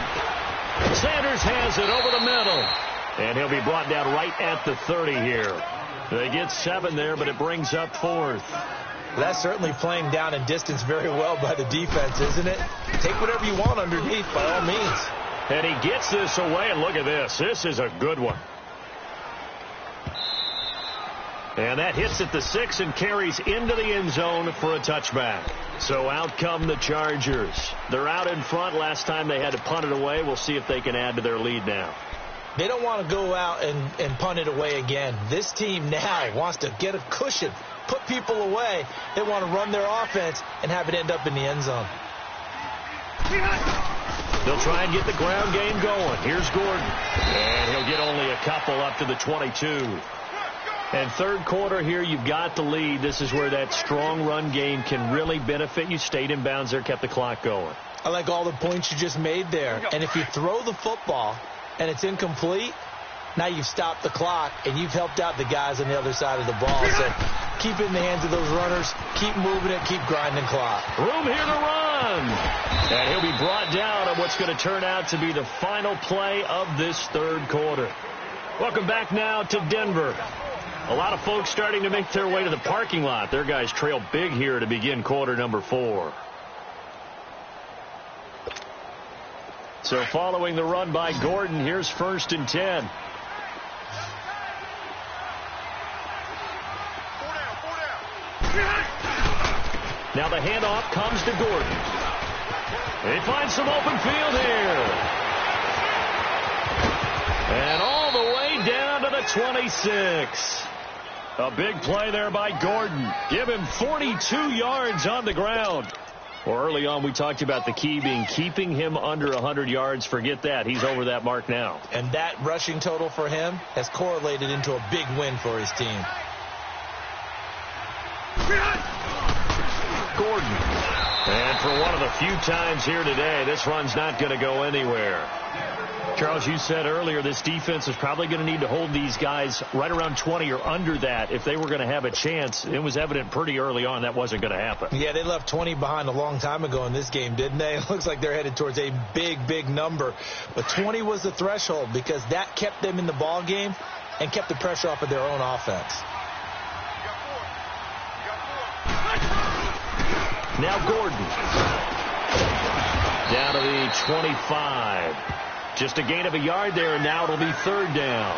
Sanders has it over the middle. And he'll be brought down right at the 30 here. They get 7 there, but it brings up 4th. That's certainly playing down and distance very well by the defense, isn't it? Take whatever you want underneath, by all means. And he gets this away, and look at this. This is a good one. And that hits at the 6 and carries into the end zone for a touchback. So out come the Chargers. They're out in front. Last time they had to punt it away. We'll see if they can add to their lead now. They don't want to go out and punt it away again. This team now wants to get a cushion, put people away. They want to run their offense and have it end up in the end zone. They'll try and get the ground game going. Here's Gordon. And he'll get only a couple up to the 22. And third quarter here, you've got the lead. This is where that strong run game can really benefit you. Stayed in bounds there, kept the clock going. I like all the points you just made there. And if you throw the football and it's incomplete, now you've stopped the clock and you've helped out the guys on the other side of the ball. So keep it in the hands of those runners. Keep moving it. Keep grinding clock. Room here to run. And he'll be brought down on what's going to turn out to be the final play of this third quarter. Welcome back now to Denver. A lot of folks starting to make their way to the parking lot. Their guys trail big here to begin quarter number 4. So following the run by Gordon, here's 1st and 10. Now the handoff comes to Gordon. He finds some open field here. And all the way down to the 26. A big play there by Gordon. Give him 42 yards on the ground. Well, early on, we talked about the key being keeping him under 100 yards. Forget that. He's over that mark now. And that rushing total for him has correlated into a big win for his team. Gordon. And for one of the few times here today, this run's not going to go anywhere. Charles, you said earlier this defense is probably going to need to hold these guys right around 20 or under that if they were going to have a chance. It was evident pretty early on that wasn't going to happen. Yeah, they left 20 behind a long time ago in this game, didn't they? It looks like they're headed towards a big, big number. But 20 was the threshold because that kept them in the ball game and kept the pressure off of their own offense. Now Gordon. Down to the 25. Just a gain of a yard there, and now it'll be 3rd down.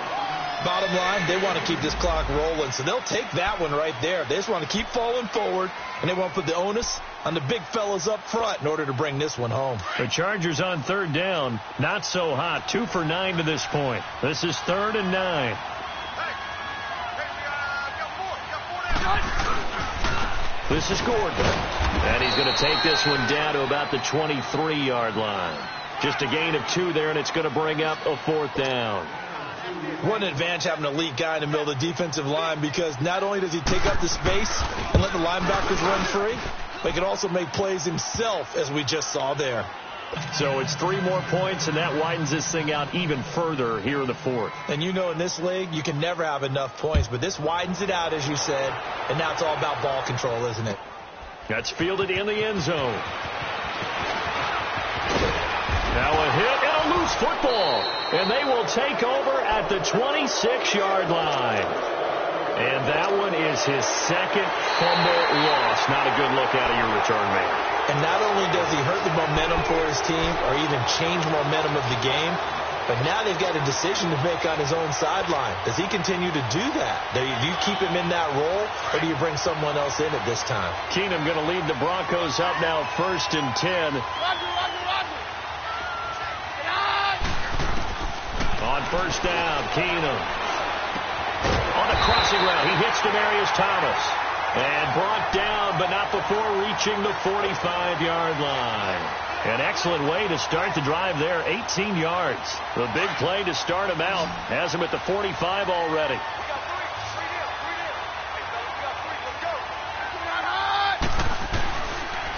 Bottom line, they want to keep this clock rolling, so they'll take that one right there. They just want to keep falling forward, and they want to put the onus on the big fellas up front in order to bring this one home. The Chargers on 3rd down, not so hot. 2 for 9 to this point. This is 3rd and 9. This is Gordon. And he's going to take this one down to about the 23-yard line. Just a gain of 2 there, and it's going to bring up a 4th down. What an advantage having an elite guy in the middle of the defensive line, because not only does he take up the space and let the linebackers run free, but he can also make plays himself, as we just saw there. So it's 3 more points, and that widens this thing out even further here in the 4th. And you know in this league, you can never have enough points, but this widens it out, as you said, and now it's all about ball control, isn't it? That's fielded in the end zone. Now a hit and a loose football. And they will take over at the 26-yard line. And that one is his 2nd fumble loss. Not a good look out of your return man. And not only does he hurt the momentum for his team or even change momentum of the game, but now they've got a decision to make on his own sideline. Does he continue to do that? Do you keep him in that role, or do you bring someone else in at this time? Keenum going to lead the Broncos up now 1st and 10. On 1st down, Keenum. On the crossing route, he hits Demaryius Thomas. And brought down, but not before reaching the 45-yard line. An excellent way to start the drive there, 18 yards. The big play to start him out. Has him at the 45 already.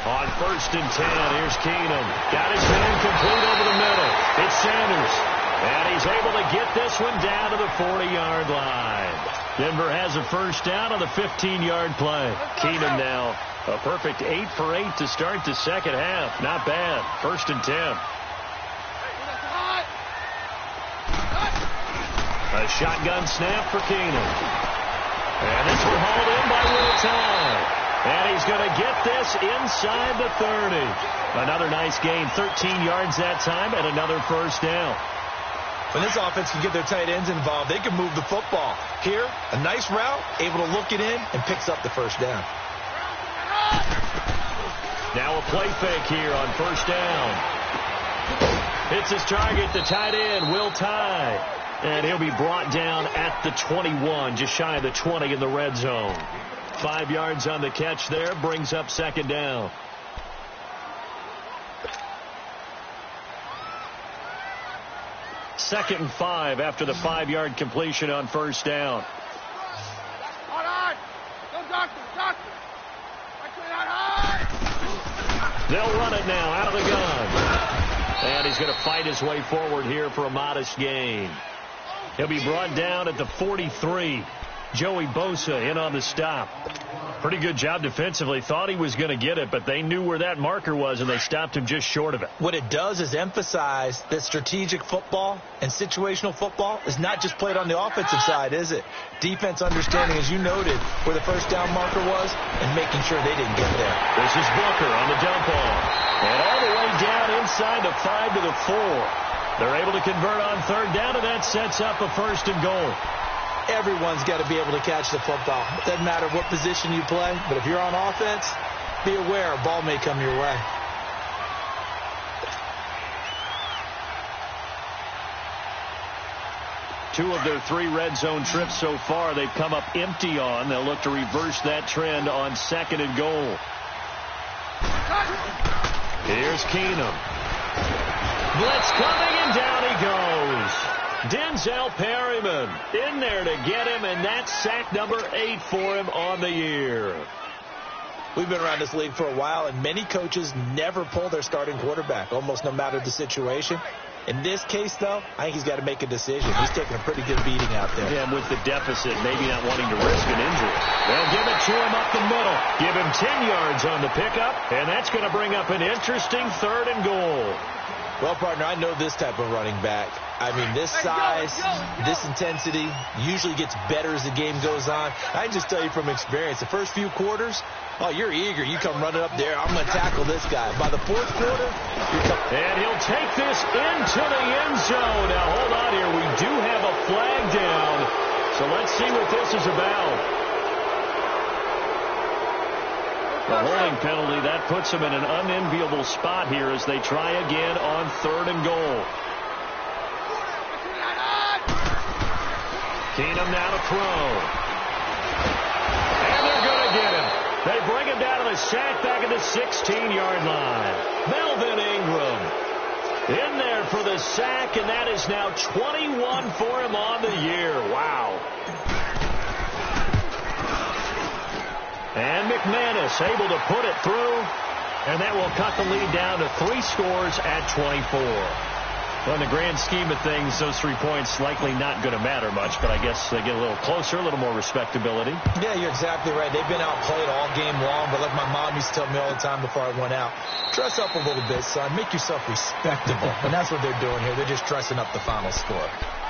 On 1st and 10, here's Keenum. Got his man complete over the middle. It's Sanders. And he's able to get this one down to the 40-yard line. Denver has a 1st down on the 15-yard play. Keenum now a perfect 8 for 8 to start the 2nd half. Not bad. 1st and 10. A shotgun snap for Keenum. And this one hauled in by Will Tye. And he's going to get this inside the 30. Another nice gain, 13 yards that time, and another first down. When this offense can get their tight ends involved, they can move the football. Here, a nice route, able to look it in, and picks up the first down. Now a play fake here on first down. Hits his target, the tight end, Will Tye. And he'll be brought down at the 21, just shy of the 20 in the red zone. 5 yards on the catch there, brings up second down. Second and 5 after the 5-yard completion on first down. All right. Go doctor. They'll run it now out of the gun. And he's going to fight his way forward here for a modest gain. He'll be brought down at the 43. Joey Bosa in on the stop. Pretty good job defensively. Thought he was going to get it, but they knew where that marker was, and they stopped him just short of it. What it does is emphasize that strategic football and situational football is not just played on the offensive side, is it? Defense understanding, as you noted, where the first down marker was and making sure they didn't get there. This is Booker on the dump off. And all the way down inside the 5 to the 4. They're able to convert on third down, and that sets up a first and goal. Everyone's got to be able to catch the football. It doesn't matter what position you play, but if you're on offense, be aware a ball may come your way. Two of their 3 red zone trips so far, they've come up empty on. They'll look to reverse that trend on second and goal. Here's Keenum. Blitz coming, and down he goes. Denzel Perryman in there to get him, and that's sack number 8 for him on the year. We've been around this league for a while, and many coaches never pull their starting quarterback, almost no matter the situation. In this case, though, I think he's got to make a decision. He's taking a pretty good beating out there. Yeah, and with the deficit, maybe not wanting to risk an injury. They'll give it to him up the middle. Give him 10 yards on the pickup, and that's going to bring up an interesting third and goal. Well, partner, I know this type of running back. I mean, this size, this intensity usually gets better as the game goes on. I can just tell you from experience, the first few quarters, oh, you're eager. You come running up there. I'm going to tackle this guy. By the fourth quarter, and he'll take this into the end zone. Now, hold on here. We do have a flag down. So let's see what this is about. The holding penalty, that puts them in an unenviable spot here as they try again on third and goal. Keenum now to throw. And they're going to get him. They bring him down to the sack back at the 16-yard line. Melvin Ingram in there for the sack, and that is now 21 for him on the year. Wow. And McManus able to put it through, and that will cut the lead down to 3 scores at 24. Well, in the grand scheme of things, those 3 points likely not going to matter much, but I guess they get a little closer, a little more respectability. Yeah, you're exactly right. They've been outplayed all game long, but like my mom used to tell me all the time before I went out, dress up a little bit, son. Make yourself respectable. And that's what they're doing here. They're just dressing up the final score.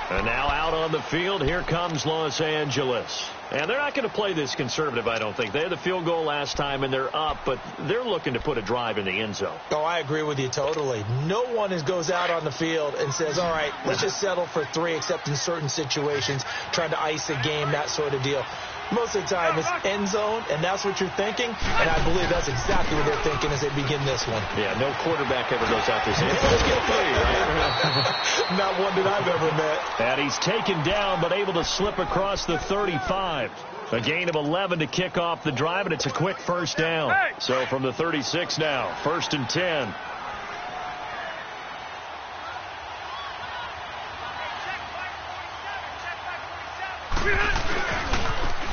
And now out on the field, here comes Los Angeles. And they're not going to play this conservative, I don't think. They had the field goal last time, and they're up, but they're looking to put a drive in the end zone. Oh, I agree with you totally. No one goes out on the field and says, all right, let's just settle for 3, except in certain situations, trying to ice a game, that sort of deal. Most of the time, it's end zone, and that's what you're thinking, and I believe that's exactly what they're thinking as they begin this one. Yeah, no quarterback ever goes out there saying, let's get 3, right? Not one that I've ever met. And he's taken down, but able to slip across the 35. A gain of 11 to kick off the drive, and it's a quick first down. So from the 36 now, 1st and 10.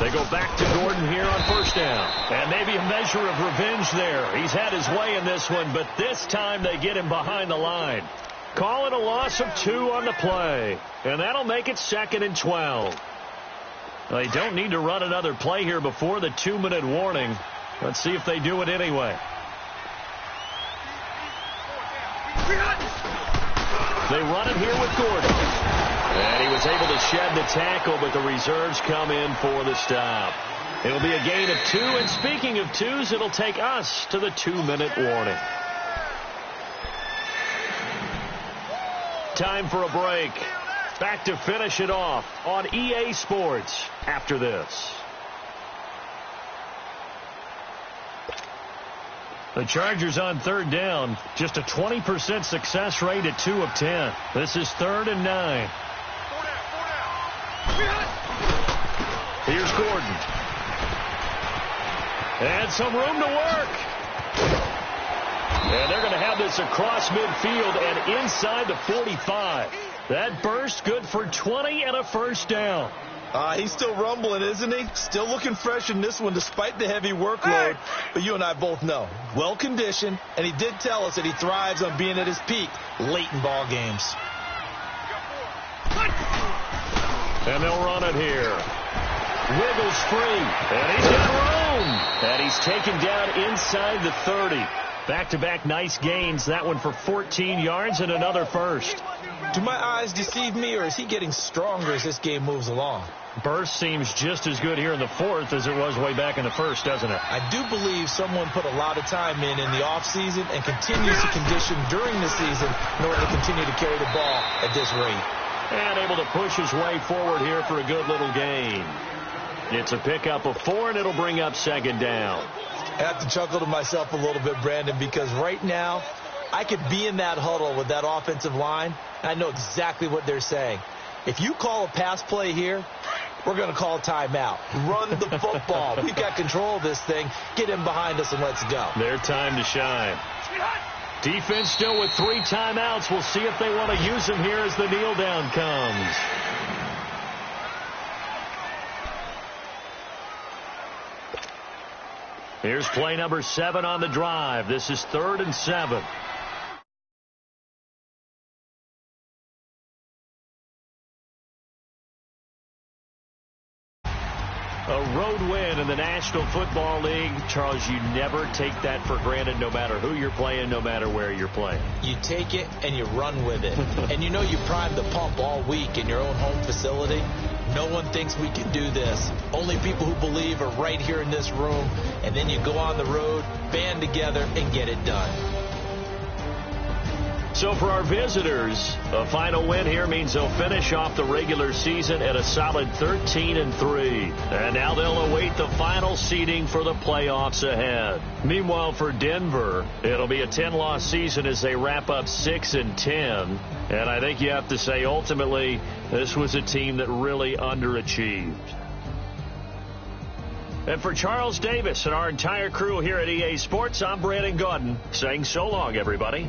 They go back to Gordon here on first down. And maybe a measure of revenge there. He's had his way in this one, but this time they get him behind the line. Call it a loss of 2 on the play. And that'll make it 2nd and 12. They don't need to run another play here before the 2-minute warning. Let's see if they do it anyway. They run it here with Gordon. And he was able to shed the tackle, but the reserves come in for the stop. It'll be a gain of 2, and speaking of 2s, it'll take us to the 2-minute warning. Time for a break. Back to finish it off on EA Sports after this. The Chargers on 3rd down. Just a 20% success rate at 2 of 10. This is 3rd and 9. Here's Gordon. And some room to work. And they're going to have this across midfield and inside the 45. That burst good for 20 and a first down. He's still rumbling, isn't he? Still looking fresh in this one despite the heavy workload. But you and I both know, well-conditioned, and he did tell us that he thrives on being at his peak late in ball games. And they'll run it here. Wiggles free, and he's got room. And he's taken down inside the 30. Back-to-back nice gains. That one for 14 yards and another first. Do my eyes deceive me, or is he getting stronger as this game moves along? Burst seems just as good here in the 4th as it was way back in the 1st, doesn't it? I do believe someone put a lot of time in the offseason and continues to condition during the season in order to continue to carry the ball at this rate. And able to push his way forward here for a good little gain. It's a pickup of 4, and it'll bring up 2nd down. I have to chuckle to myself a little bit, Brandon, because right now I could be in that huddle with that offensive line, and I know exactly what they're saying. If you call a pass play here, we're going to call a timeout. Run the football. We've got control of this thing. Get him behind us and let's go. Their time to shine. Defense still with 3 timeouts. We'll see if they want to use them here as the kneel down comes. Here's play number 7 on the drive. This is 3rd and 7. A road win in the National Football League. Charles, you never take that for granted no matter who you're playing, no matter where you're playing. You take it and you run with it. And you know you primed the pump all week in your own home facility. No one thinks we can do this. Only people who believe are right here in this room. And then you go on the road, band together, and get it done. So for our visitors, a final win here means they'll finish off the regular season at a solid 13-3. And now they'll await the final seeding for the playoffs ahead. Meanwhile, for Denver, it'll be a 10-loss season as they wrap up 6-10. And I think you have to say, ultimately, this was a team that really underachieved. And for Charles Davis and our entire crew here at EA Sports, I'm Brandon Gaudin saying so long, everybody.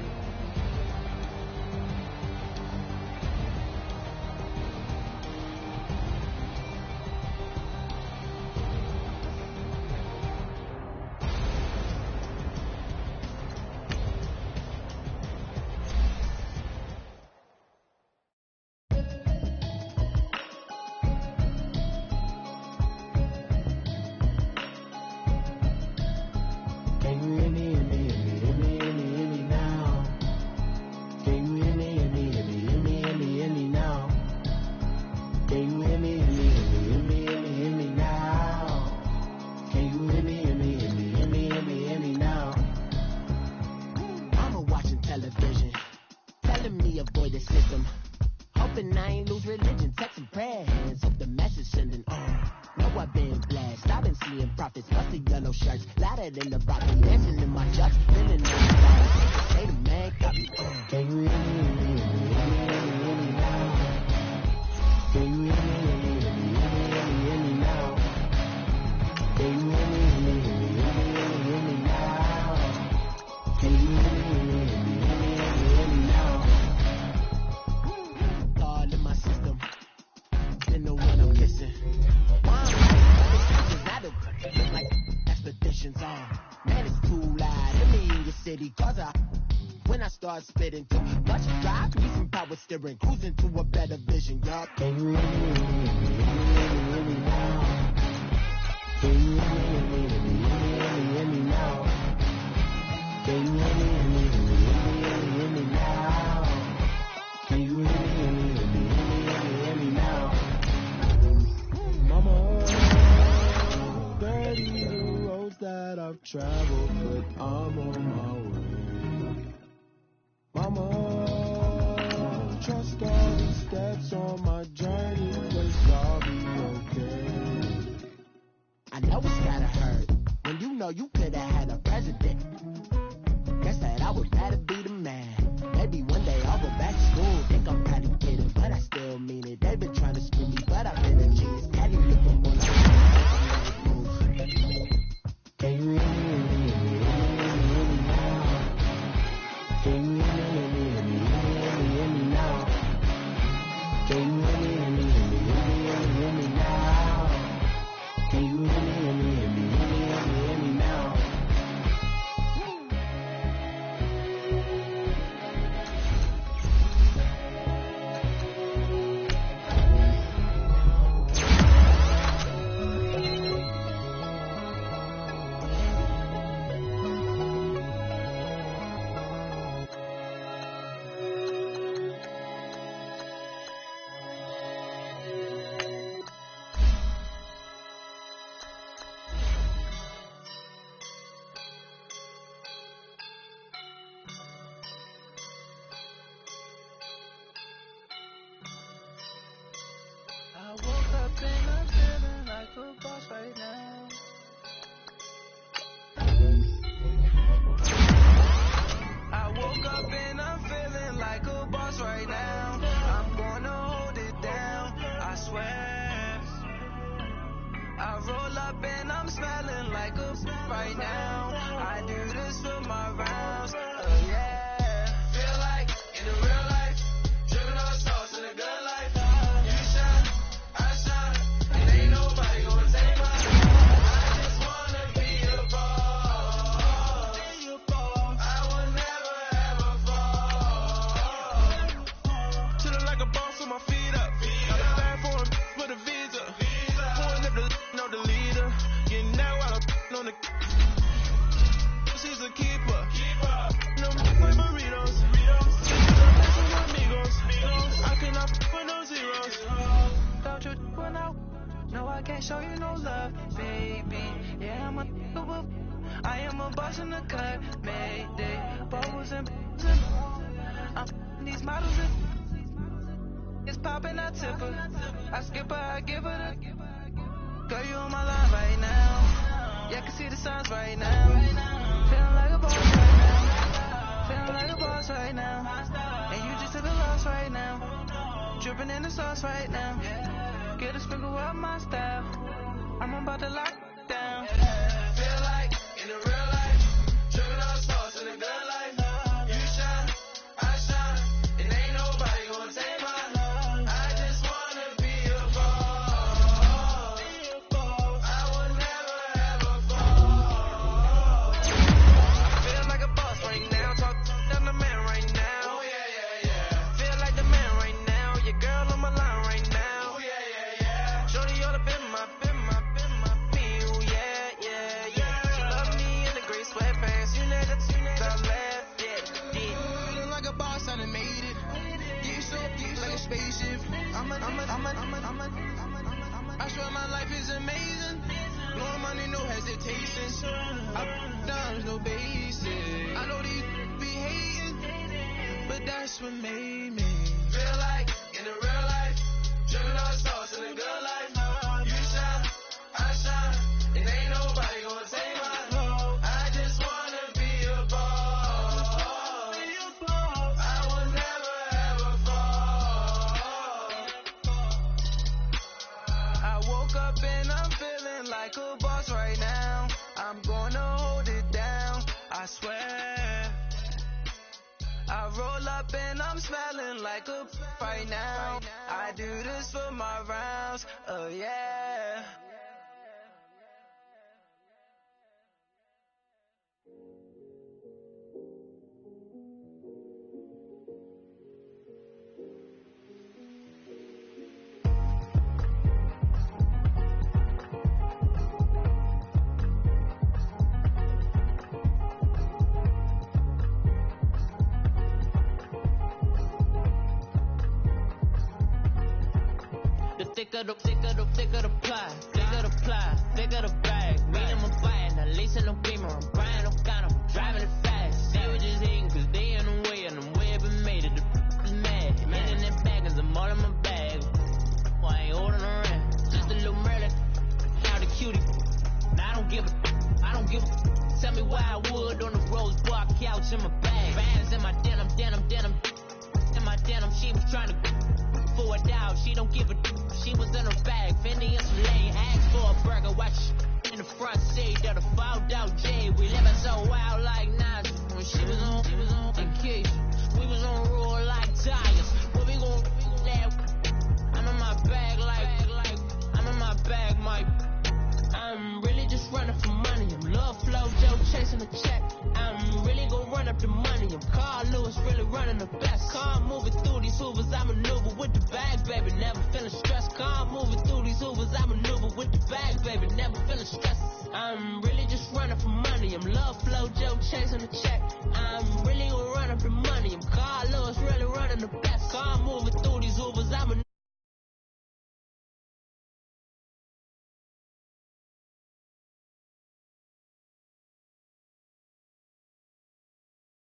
Spitting too much drive, need some power steering, cruising to a better vision, y'all. Can you hear me now? Can you hear me now? Can you hear me now? Can you hear me now? Mama, girl, I've traveled, but I'm on my way. Mama, trust all these steps on my journey, 'cause I'll be okay. I know it's gotta hurt when you know you could've had a president. Guess that I would rather be the man. Maybe one day I'll go back to school. Think I'm probably kidding, but I still mean it. They've been trying to screw me, but I've been a genius. Daddy looking more like can you hear me now? Can you hear me now? Can you hear me now? Can you hear me now? Thicker the ply, thicker the bag. Me and my fire, now lace in the beamer. chasing the check. I'm really gonna run up the money. I'm Carl Lewis, really running the best. Car moving through these hoovers, I maneuver with the bag, baby, never feeling stressed. Car moving through these hoovers, I maneuver with the bag, baby, never feeling stressed. I'm really just running for money. I'm Love Flow Joe chasing the check. I'm really gonna run up the money. I'm Carl Lewis, really running the best. Car moving through